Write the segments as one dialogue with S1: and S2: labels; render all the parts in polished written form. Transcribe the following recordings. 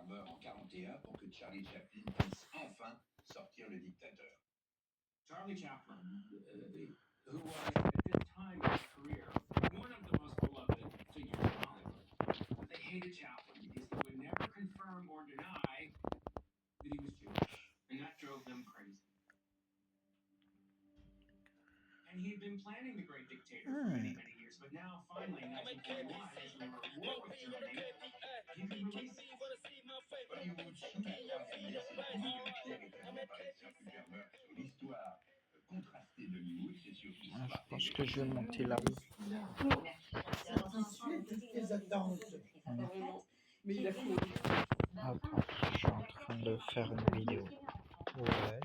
S1: meurt en 41 pour que Charlie Chaplin puisse enfin sortir le dictateur. Charlie Chaplin, who was at this time in his career one of the most beloved figures in Hollywood. They hated Chaplin because he would never confirm or deny that he was Jewish, and that drove them crazy. And he had been planning the Great Dictator for many, many years, but now finally in 1941, as we were at war with Germany, he could release it. Hollywood sous la Troisième Guerre, c'est véritablement pas les circulaires meurtres sur l'histoire contrastée d'Hollywood, c'est sur l'histoire.
S2: Je pense que je vais monter là-haut.
S3: Satisfait toutes tes attentes. Mais il a fou.
S2: Attends, je suis en train de faire une vidéo. Ouais.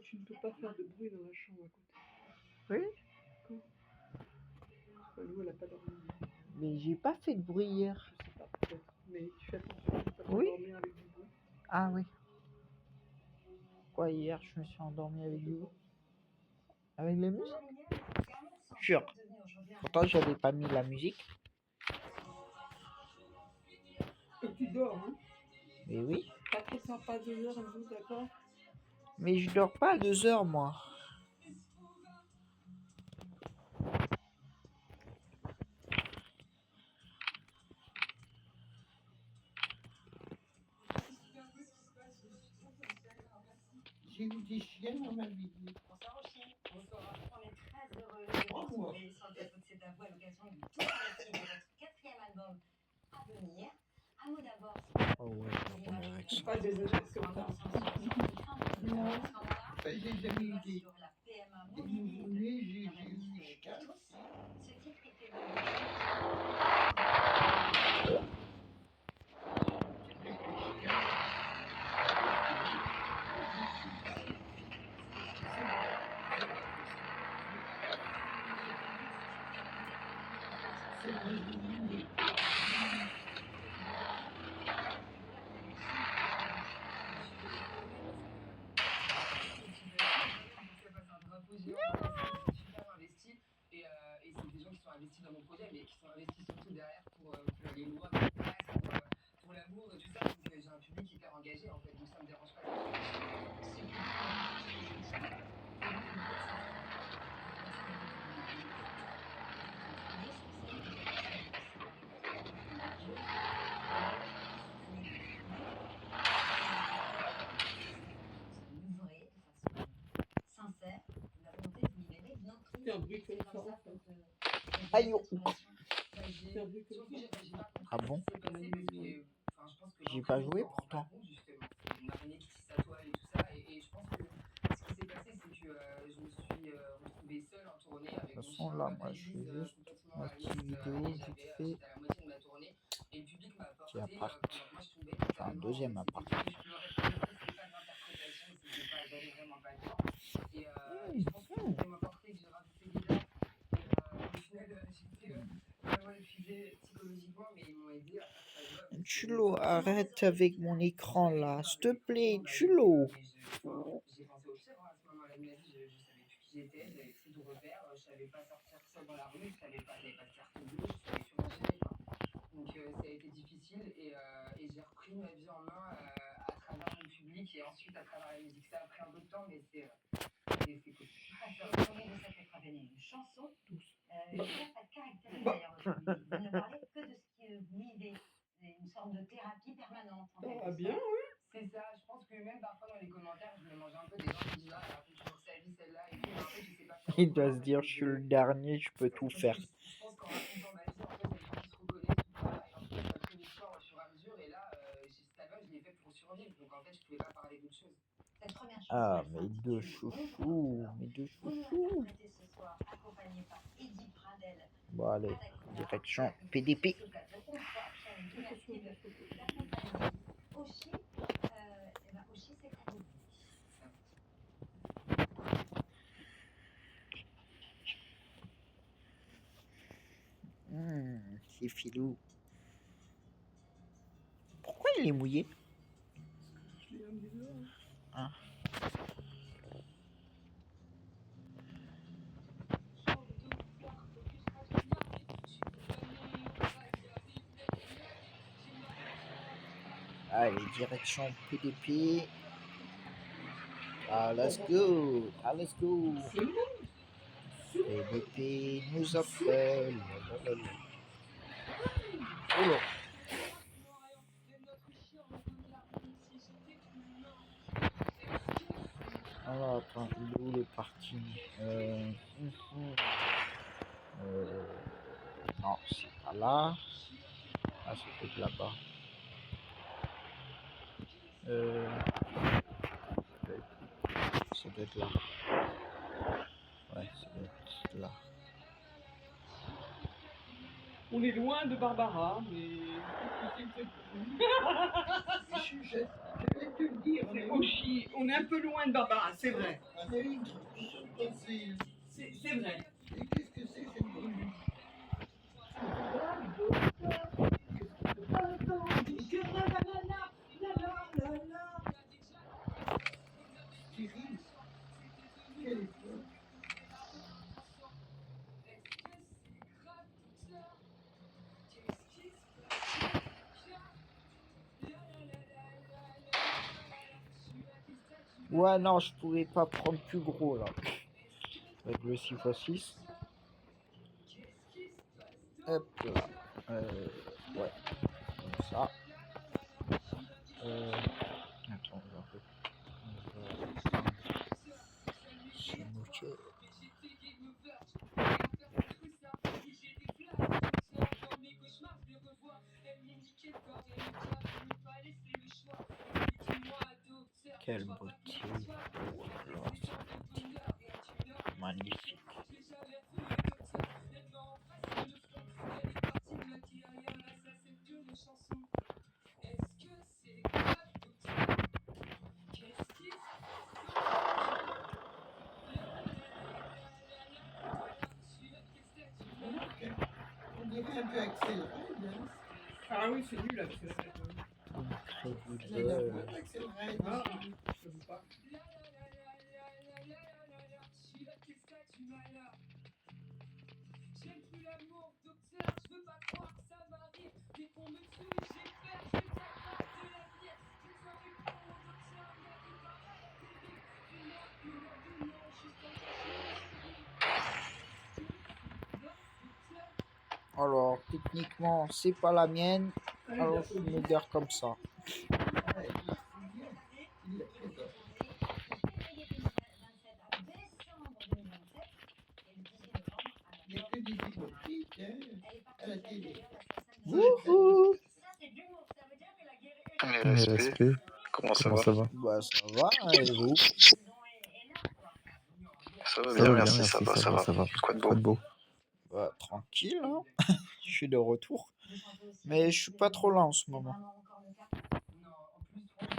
S3: Tu ne peux pas faire de bruit dans la chambre à côté.
S2: Oui?
S3: Nous, elle n'a pas dormi.
S2: Mais j'ai pas fait de bruit hier.
S3: Je sais pas, peut-être. Mais tu fais attention de ne pas
S2: Oui.
S3: dormir avec du bruit.
S2: Ah oui. Quoi, hier, je me suis endormi avec du bruit? Avec la musique? Jure. Pourtant, j'avais pas mis la musique.
S3: Et tu dors, hein?
S2: Mais oui.
S3: Pas trop sympa 2 heures, un jour, d'accord?
S2: Mais je dors pas à 2 heures, moi.
S3: J'ai eu des chiens dans ma vie.
S4: Bonsoir aux chiens. Bonsoir. On est très heureux de vous retrouver sur le plateau de C'est à vous à l'occasion du tout récit de votre 4e album à venir. Un mot d'abord.
S2: Oh ouais, je vais avec ça.
S3: Pas exagéré comme ça. Non, j'ai jamais eu des nouveau-nés, j'ai eu des chiens.
S4: Ce titre était
S5: et c'est des gens qui sont investis dans mon projet, mais qui sont investis surtout derrière pour les lois qui passent, pour l'amour, tout ça. Donc j'ai un public hyper engagé en fait, donc ça me dérange pas.
S4: sincère, la volonté de vous libérer de notre
S3: C'est un bruit comme ça.
S2: Aïe.
S3: C'est un bruit comme ça.
S2: Ah bon? J'ai pas joué pourtant.
S5: Une araignée qui tisse sa toile et tout ça, et je pense que ce qui s'est passé, c'est que je me suis retrouvé seul en tournée avec mon chien.
S2: De toute façon, là, moi, je fais juste ma petite vidéo vite fait.
S5: J'étais à la moitié de ma tournée, et le public m'a apporté,
S2: Qui appart.
S5: pendant que moi je tombais.
S2: Enfin, un deuxième appart.
S5: C'était pas de l'interprétation, j'avais vraiment pas le temps. Et je pense que ça m'a apporté, que j'ai rajouté des dates. Et au final, j'étais vraiment épuisée psychologiquement, mais ils m'ont aidé à faire ça.
S2: Chulo, arrête avec mon écran là, s'il te plaît, Chulo.
S5: J'ai pensé au pire à ce moment-là de ma vie, je savais plus qui j'étais, j'avais plus de repères, je savais pas sortir seul dans la rue, j'avais pas de carte bleue, je savais plus rien gérer, quoi. Donc ça a été difficile et j'ai repris ma vie en main à travers le public et ensuite à travers la musique. Ça a pris un peu de temps, mais c'est cool.
S4: Alors, on est de ça fait travailler une chanson. Il n'y a pas de caractère d'ailleurs aujourd'hui. Vous ne parlez que de ce que vous vivez. C'est une sorte de thérapie permanente. En fait.
S3: Ah bien, oui.
S5: C'est ça, je pense que même parfois dans les commentaires, je me mange un peu des gens qui disent ah, elle raconte toujours sa vie, celle-là, et puis en fait, je sais pas faire.
S2: Il doit se dire, je suis le dernier, je peux tout faire.
S5: Je pense qu'en racontant ma vie, en fait, il y a des gens qui se reconnaissent, tout ça, et en fait, ça crée l'histoire au fur et à mesure, et là, cet album, je l'ai fait pour survivre, donc en fait, je pouvais pas parler d'autre chose.
S4: Cette première chanson,
S2: Ah, mes deux chouchous, mes deux chouchous.
S4: Vous nous ce soir, accompagné par Eddie Pradel.
S2: Bon, allez, direction PDP.
S4: Oshi, Oshi, c'est à vous.
S2: C'est filou. Pourquoi il est mouillé?
S3: Je l'ai un bisou.
S2: Hein? Allez, direction PDP. Ah, let's go. Ah, let's go. PDP nous appelle. Lalalala. Oh là. Alors, attends, il est où le parking non, c'est pas là. Ah, c'est peut-être là-bas. Ça doit être là. Ouais, ça doit être là.
S5: On est loin de Barbara, mais. Je vais te le dire. On est un peu loin de Barbara, c'est vrai. C'est vrai. Et qu'est-ce que c'est cette brume? Thierry, quelle époque?
S2: Ouais, non, je pouvais pas prendre plus gros là. Avec le 6x6. Hop là. Ouais, comme ça. Attends, on va reprendre ce moquet. Quelle beauté. Oh là là, c'est magnifique.
S5: On dirait un peu accéléré. Ah oui, c'est nul accéléré.
S2: Incroyable.
S5: Ah, je ne sais pas.
S2: Alors, techniquement, c'est pas la mienne. Alors, je me gare comme ça. Wouhou!
S6: RSP, comment ça va?
S2: Bah, ça va, et vous?
S6: Ça va bien, merci, ça va. Quoi de beau?
S2: Bah, tranquille, hein. Je suis de retour. Mais je suis pas trop là en ce moment.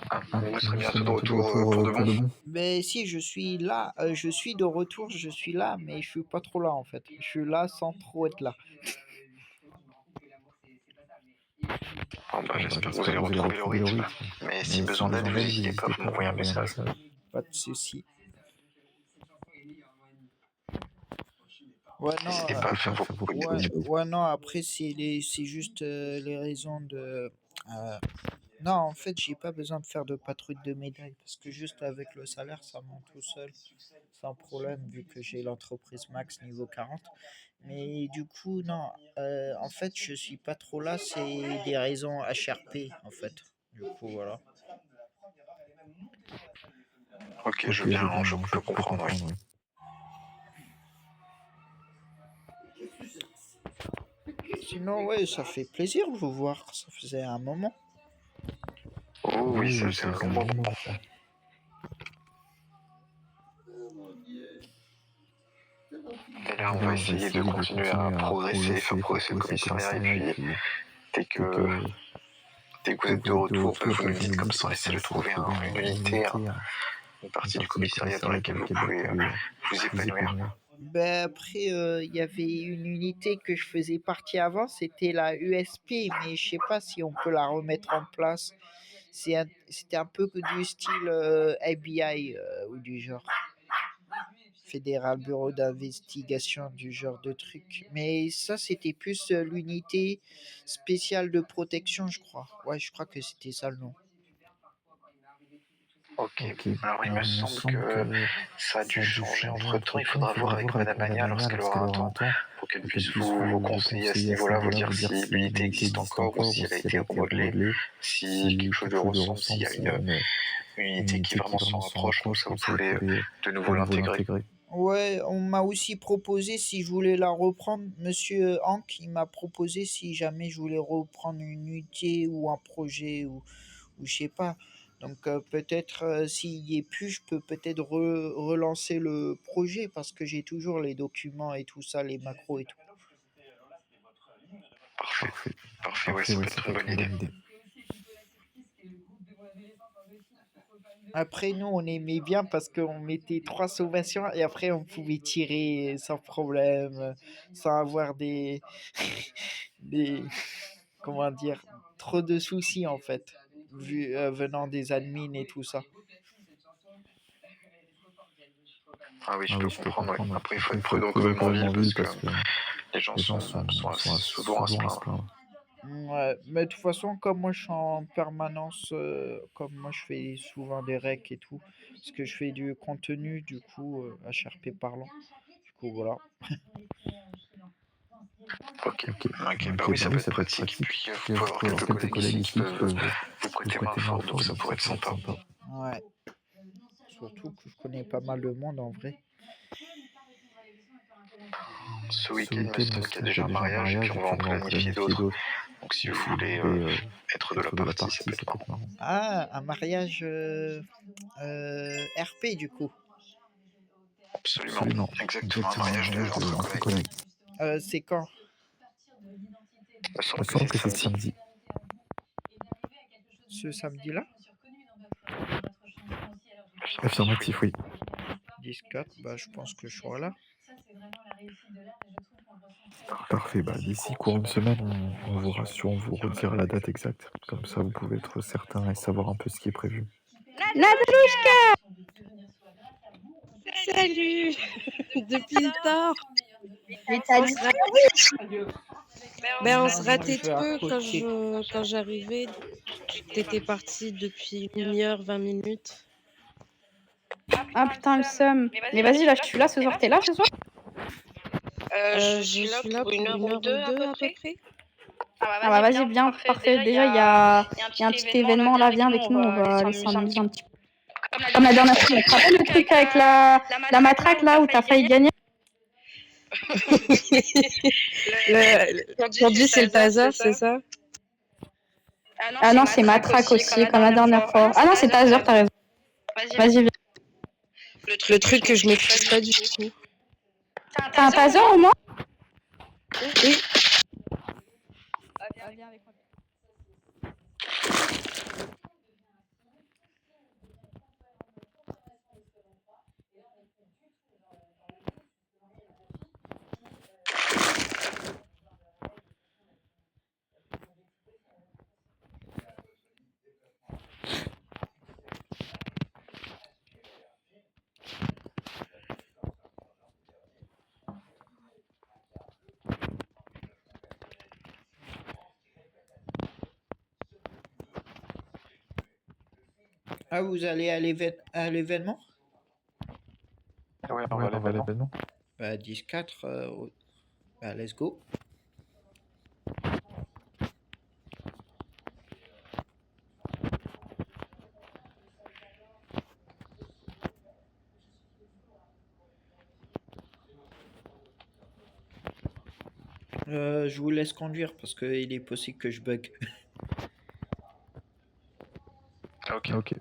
S6: Ah, vous serez bientôt de retour pour de bon?
S2: Mais si, je suis là, je suis de retour, je suis là, mais je suis pas trop là en fait. Je suis là sans trop être là.
S6: Bon, bah, j'espère que vous allez retrouver le rythme. Mais si besoin d'aide, n'hésitez pas à m'envoyer un message.
S2: Pas de soucis. Ouais, non,
S6: N'hésitez pas à faire vos propositions.
S2: ouais, non, après, c'est juste les raisons de. Non, en fait, j'ai pas besoin de faire de patrouille de médailles parce que juste avec le salaire, ça monte tout seul, sans problème, vu que j'ai l'entreprise max niveau 40. Mais du coup, non, en fait, je suis pas trop là, c'est des raisons HRP, en fait. Du coup, voilà.
S6: Ok, je peux comprendre, oui.
S2: Sinon, ouais, ça fait plaisir de vous voir, ça faisait un moment.
S6: Oh oui, ça fait un long moment. Et là, on va essayer de continuer à progresser, faire progresser le commissariat. Et puis, dès que vous êtes de retour, vous me dites, comme ça, on essaie de trouver une unité, une partie du commissariat dans laquelle vous pouvez vous épanouir.
S2: Ben après, il y avait une unité que je faisais partie avant, c'était la USP, mais je sais pas si on peut la remettre en place. C'était un peu que du style FBI ou du genre. fédéral bureau d'investigation du genre de truc. Mais ça, c'était plus l'unité spéciale de protection, je crois. Ouais, je crois que c'était ça le nom.
S6: Ok.
S7: Ok.
S6: Alors il me semble que ça a dû changer entre temps. Il
S7: Il
S6: faudra voir avec Madame Mania lorsqu'elle aura un temps pour qu'elle puisse vous conseiller à ce niveau-là, vous dire si l'unité existe encore ou si elle a été remodelée, si quelque chose de ressemble, s'il y a une unité qui vraiment s'en rapproche, comme ça vous pouvez de nouveau l'intégrer.
S2: Ouais, on m'a aussi proposé si je voulais la reprendre. Monsieur Hank, il m'a proposé si jamais je voulais reprendre une unité ou un projet ou je sais pas. Donc peut-être s'il y est plus, je peux peut-être relancer le projet parce que j'ai toujours les documents et tout ça, les macros et tout.
S6: Parfait. Parfait, ouais, ça peut être une bonne idée.
S2: Après, nous, on aimait bien parce qu'on mettait 3 sauvations et après, on pouvait tirer sans problème, sans avoir des, comment dire, trop de soucis en fait, venant des admins et tout ça.
S6: Ah oui, je peux comprendre. Ouais. Après, il faut être prudent quand même en ville parce que les gens sont assez souvent à se plaindre.
S2: Ouais, mais de toute façon, comme moi je suis en permanence, comme moi je fais souvent des recs et tout, parce que je fais du contenu, du coup, HRP parlant. Du coup, voilà.
S6: Ok, bah oui, ça peut être pratique. Puis vous pouvez avoir quelques collègues ici qui peuvent vous prêter main forte, donc ça pourrait être sympa.
S2: Ouais. Surtout que je connais pas mal de monde en vrai.
S6: Ce week-end, il me semble qu'il y a déjà un mariage et puis on va en planifier d'autres. Donc si vous voulez être de la partie, ça peut être marrant.
S2: Ah, un mariage RP du coup.
S6: Absolument. Exactement, un mariage entre collègues.
S2: C'est quand?
S6: Il me semble que c'est samedi.
S2: Ce samedi-là?
S6: Affirmatif, oui.
S2: 10-4, bah je pense que je serai là.
S7: Parfait, bah d'ici courant de semaine, on vous rassure, on vous redira la date exacte. Comme ça, vous pouvez être certain et savoir un peu ce qui est prévu.
S8: Natalouchka! Salut! Depuis le temps! On se ratait de peu quand j'arrivais. T'étais parti depuis 1h, 20 minutes.
S9: Ah putain, le seum. Mais vas-y, là, je suis là ce soir. T'es là ce soir?
S8: Je suis là pour 1h ou 2 à peu près.
S9: Ah bah vas-y, bien, parfait. Déjà, il y a un petit événement là, viens avec nous, on va aller s'amuser un petit peu. Comme la dernière fois, tu te rappelles le truc avec la matraque là où t'as failli gagner?
S8: Aujourd'hui, c'est le taser, c'est ça?
S9: Ah non, c'est matraque aussi, comme la dernière fois. Ah non, c'est taser, t'as raison. Vas-y, viens.
S8: Le truc que je maîtrise pas du tout.
S9: T'as un taser au moins?
S8: Oui.
S9: Ah, viens avec moi.
S2: Ah, vous allez à l'événement?
S6: Ouais, on va à l'événement.
S2: Bah 10-4, bah let's go. Je vous laisse conduire parce qu'il est possible que je bug.
S6: Ok.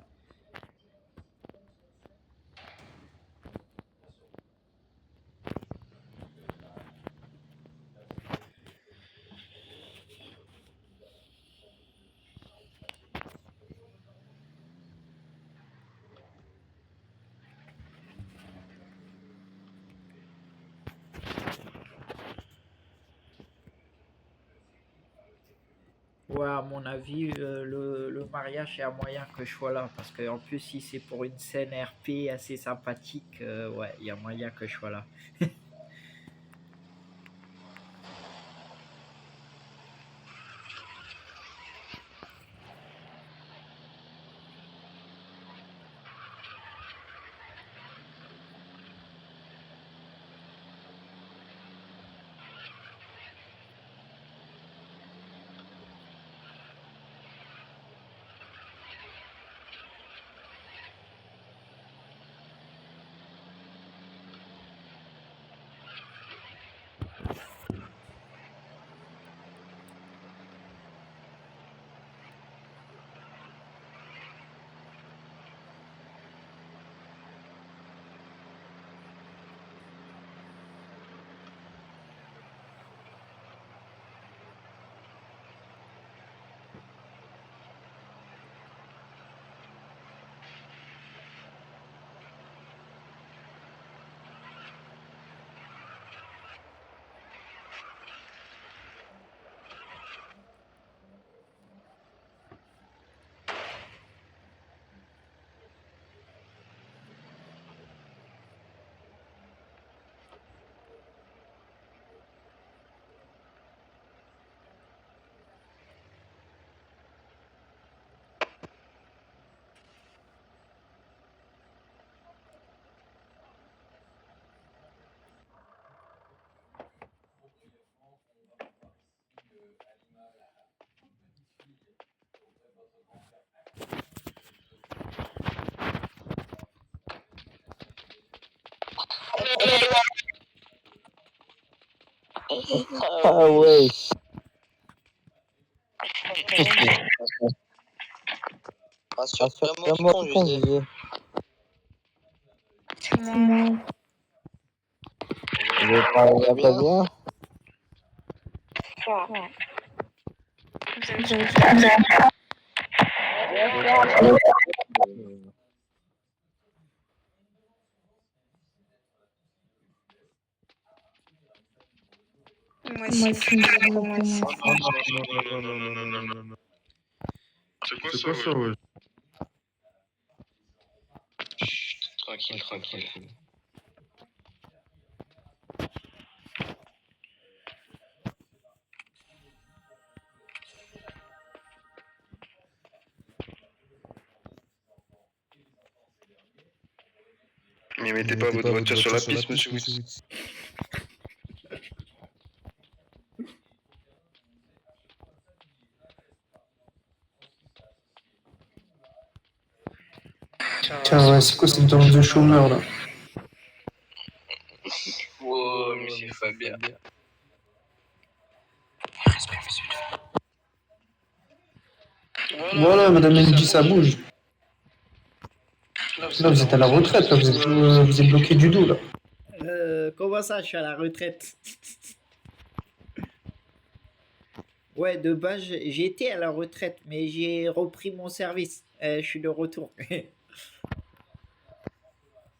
S2: Ouais, à mon avis, le mariage, il y a moyen que je sois là. Parce qu'en plus, si c'est pour une scène RP assez sympathique, ouais, il y a moyen que je sois là.
S10: Ah ouais. Rassure-moi, tu conduisais.
S9: Non.
S10: Vous parlez pas bien?
S9: Vous avez fait moi, c'est une chose de moi.
S7: Non. C'est quoi ça, ouais?
S6: Tranquille. Mais mettez pas votre voiture sur la piste, monsieur Witz.
S10: Tiens, ouais, c'est quoi cette danse de chômeur là?
S6: Oh, monsieur Fabien.
S10: Voilà, madame Mendy, ça bouge. Là, vous êtes à la retraite, là, vous êtes bloqué du dos là.
S2: Comment ça, je suis à la retraite? Ouais, de base, j'étais à la retraite, mais j'ai repris mon service. Je suis de retour.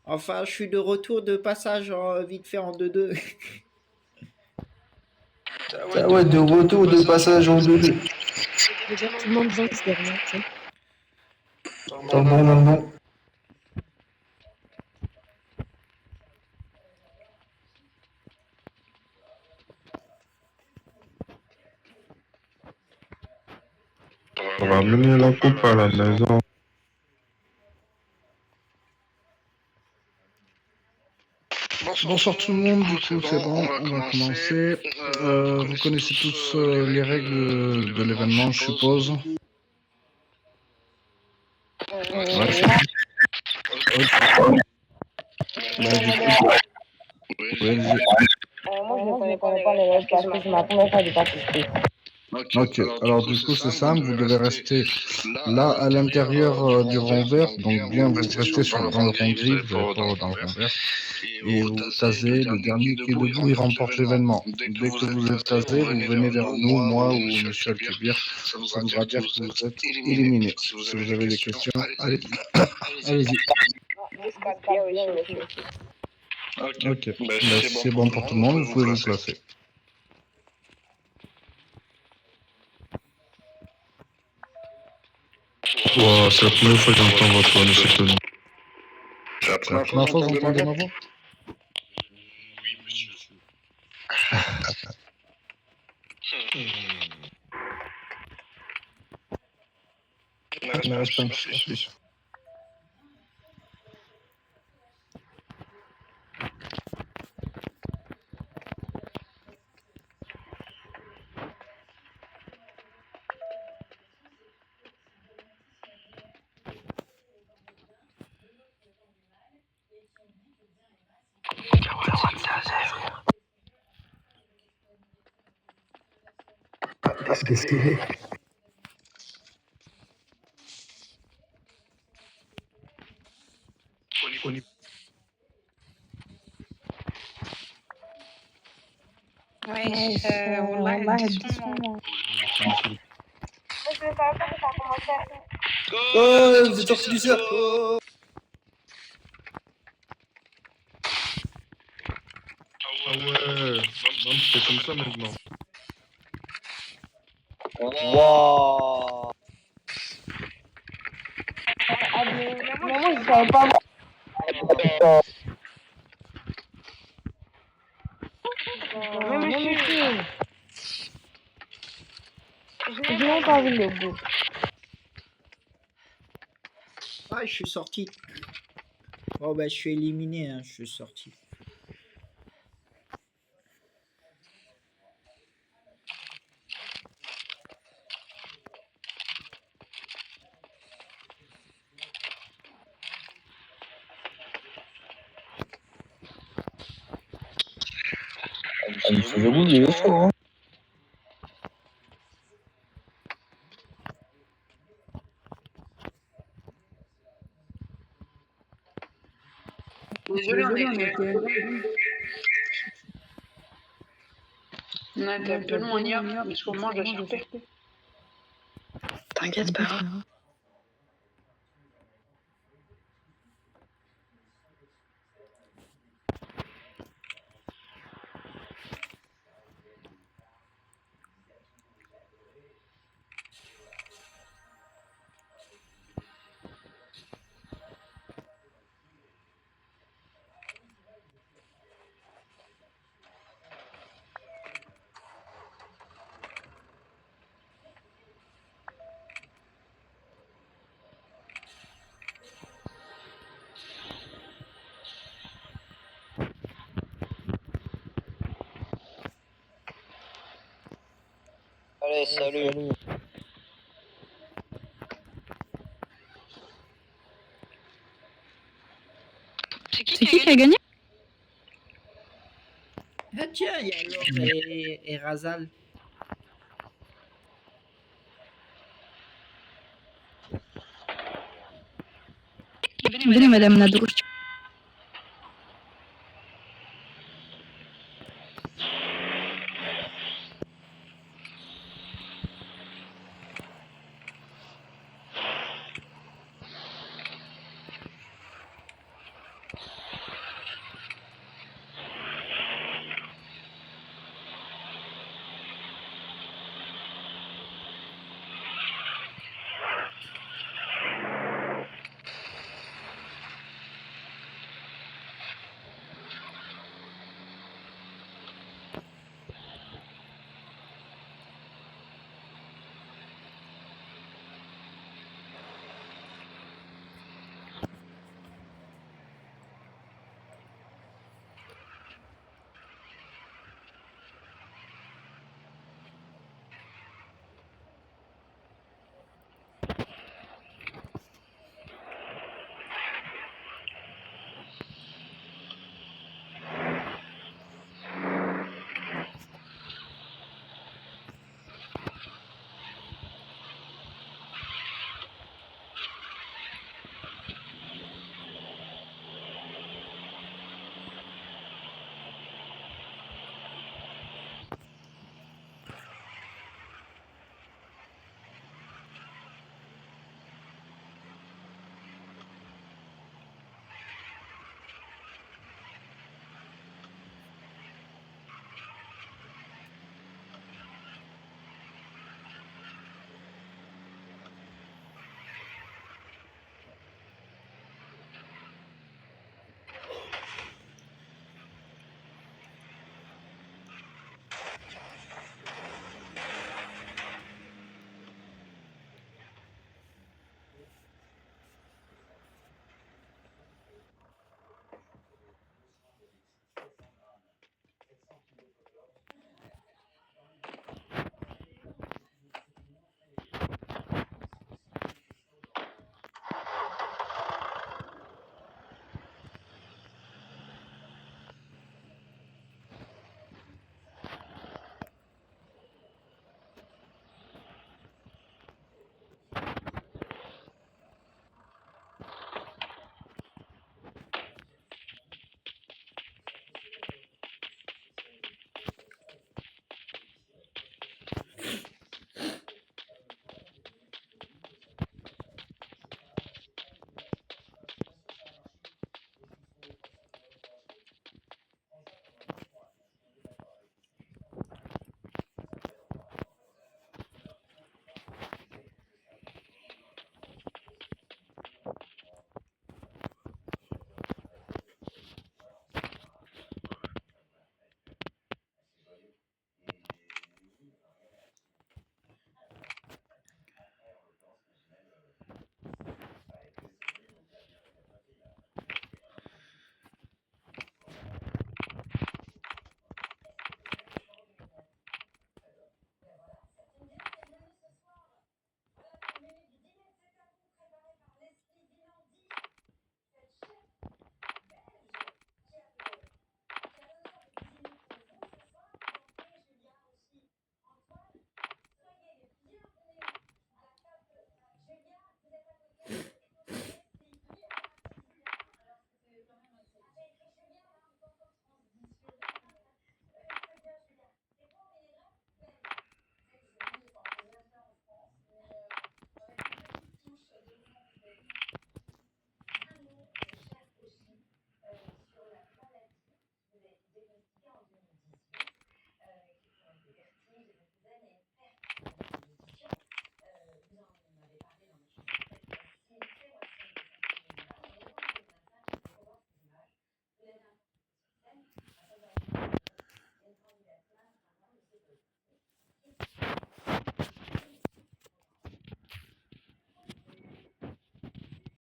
S2: Enfin, je suis de retour de passage vite fait en 2-2.
S10: Ah ouais, de retour, de passage en 2-2.
S8: Je veux dire, tout le monde vote derrière, tu sais.
S10: Dans le bon.
S7: On va amener la coupe à la maison.
S11: Bonsoir tout le monde, du coup c'est bon, on va commencer. Vous connaissez tous les règles de l'événement, je suppose. Ouais. Bah, du coup, ouais,
S9: Moi, je ne connais pas les règles parce que c'est ma première fois de participer.
S11: ok, alors du coup c'est simple, vous devez rester là à l'intérieur du rond vert, donc bien vous restez dans le rond gris, vous n'allez pas dans le rond vert, et vous tasez, le dernier qui est debout il remporte l'événement. Dès que vous êtes tasé, vous venez vers nous, moi ou Monsieur Alkebir, ça voudra dire que vous êtes éliminé. Si vous avez des questions, allez-y. Ok, bah, c'est bon pour tout le monde, vous pouvez vous placer. Ouah, c'est la première fois que j'entends votre monsieur Tony. C'est la première fois que vous entendez ma voix?
S6: Oui, monsieur.
S11: Ne reste pas plus. Qu'est-ce qu'il est?
S9: Ouais, والله هديتهم.
S10: Oh, vous êtes sorti du cercle. Oh.
S11: Ah ouais, non, c'est comme ça maintenant.
S10: Waouh.
S9: Mais moi, je savais pas. Même ici. Je n'ai pas vu le goût.
S2: Ah, je suis sorti. Oh, bah, je suis éliminé, hein, je suis sorti.
S10: Ça me faisait bouger le chaud, hein.
S5: Désolé, on a été un peu loin hier, parce qu'on mange à chercher. T'inquiète pas.
S10: Allez, salut.
S9: C'est qui a gagné?
S2: Ah, tiens, il y a Laure et Razal.
S9: Venez, madame Nadouche.